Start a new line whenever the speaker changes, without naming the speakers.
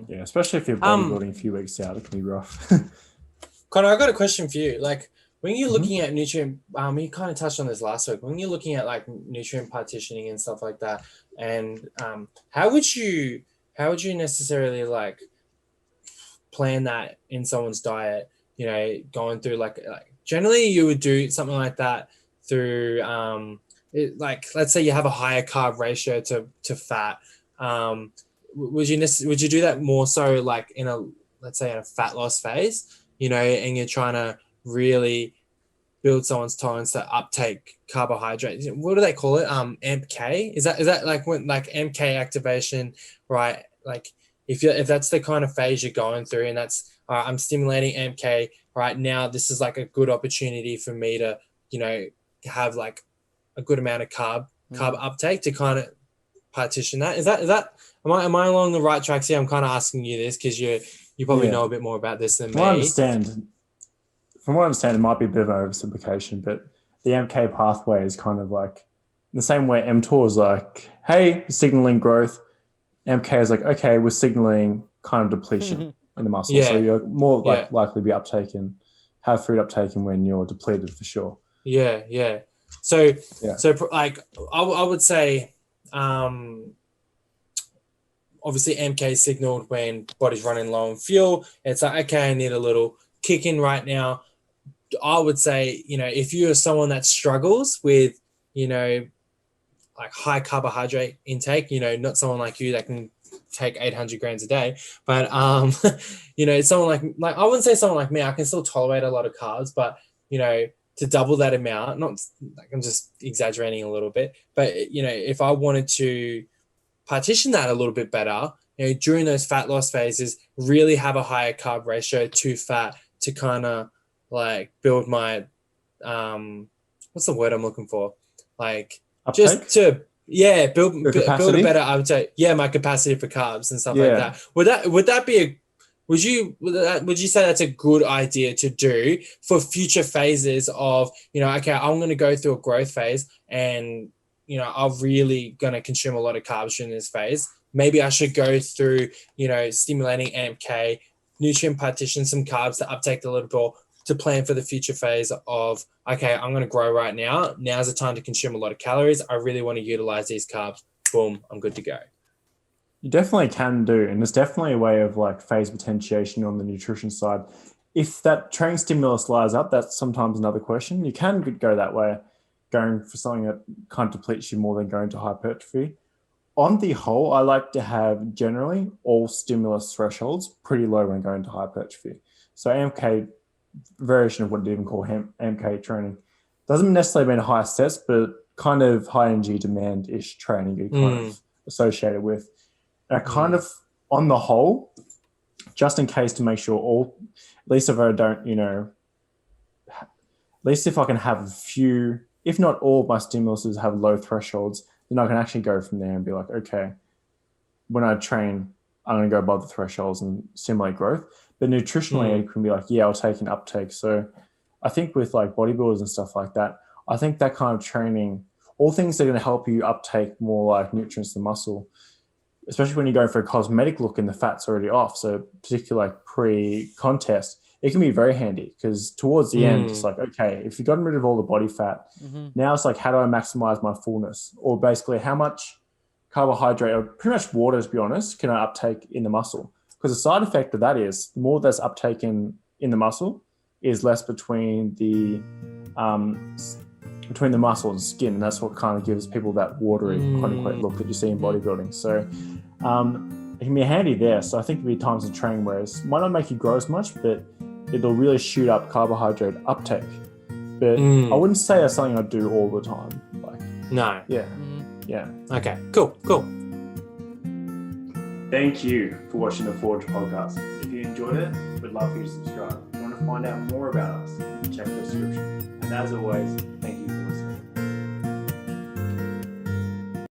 Yeah, especially if you're bodybuilding a few weeks out, it can be rough.
Conor, I got a question for you. Like, when you're
Mhm.
looking at nutrient, you kind of touched on this last week. When you're looking at like nutrient partitioning and stuff like that, and how would you necessarily like plan that in someone's diet? You know, going through like generally you would do something like that through like let's say you have a higher carb ratio to fat. Would you do that more so like in a, let's say, in a fat loss phase, you know, and you're trying to really build someone's tolerance to uptake carbohydrates? What do they call it? AMPK? Is that like when like MK activation, right? Like if that's the kind of phase you're going through, and that's all right, I'm stimulating MK right now. This is like a good opportunity for me to, you know, have like a good amount of carb uptake to kind of partition that. Is that am I along the right tracks here? I'm kind of asking you this because you probably
Yeah.
know a bit more about this than
From what I
me.
understand, it might be a bit of an oversimplification, but the MK pathway is kind of like the same way mTOR is like, hey, signaling growth. MK is like, okay, we're signaling kind of depletion in the muscle.
Yeah.
So you're more
Yeah.
likely to be have food uptaken when you're depleted for sure.
Yeah. So
Yeah.
like I would say, obviously MK signaled when body's running low on fuel. It's like, okay, I need a little kick in right now. I would say, you know, if you're someone that struggles with, you know, like high carbohydrate intake, you know, not someone like you that can take 800 grams a day, but you know, someone like I wouldn't say someone like me, I can still tolerate a lot of carbs, but you know, to double that amount, not like, I'm just exaggerating a little bit, but you know, if I wanted to partition that a little bit better, you know, during those fat loss phases, really have a higher carb ratio to fat to kind of like build my what's the word I'm looking for? Like
Uptake?
just to build
Your
a
capacity?
better appetite. Yeah, my capacity for carbs and stuff like
Yeah.
that. Would that be a would you say that's a good idea to do for future phases of, you know, okay, I'm going to go through a growth phase and, you know, I'm really going to consume a lot of carbs during this phase. Maybe I should go through, you know, stimulating AMK, nutrient partition, some carbs to uptake a little bit to plan for the future phase of, okay, I'm going to grow right now. Now's the time to consume a lot of calories. I really want to utilize these carbs. Boom, I'm good to go.
You definitely can do, and there's definitely a way of like phase potentiation on the nutrition side. If that training stimulus lies up, that's sometimes another question. You can go that way, going for something that kind of depletes you more than going to hypertrophy. On the whole, I like to have generally all stimulus thresholds pretty low when going to hypertrophy. So AMK variation of what they even call AMK training doesn't necessarily mean high sets, but kind of high energy demand-ish training you kind of associate it with. And I kind of, on the whole, just in case to make sure at least if I don't, you know, at least if I can have a few, if not all of my stimuluses have low thresholds, then I can actually go from there and be like, okay, when I train, I'm going to go above the thresholds and stimulate growth. But nutritionally, it can be like, yeah, I'll take an uptake. So I think with like bodybuilders and stuff like that, I think that kind of training, all things that are going to help you uptake more like nutrients than muscle, especially when you go for a cosmetic look and the fat's already off. So particularly like pre-contest, it can be very handy because towards the end, it's like, okay, if you've gotten rid of all the body fat, now it's like, how do I maximize my fullness? Or basically how much carbohydrate, or pretty much water to be honest, can I uptake in the muscle? Because the side effect of that is the more that's uptaken in the muscle is less between the muscle and skin, and that's what kind of gives people that watery quote unquote look that you see in bodybuilding. So it can be handy there. So I think there'll be times in training where it might not make you grow as much, but it'll really shoot up carbohydrate uptake. But I wouldn't say that's something I do all the time. Like,
no.
Yeah.
Okay. Cool.
Thank you for watching the Forge podcast. If you enjoyed it, we'd love for you to subscribe. If you want to find out more about us, check the description. And as always,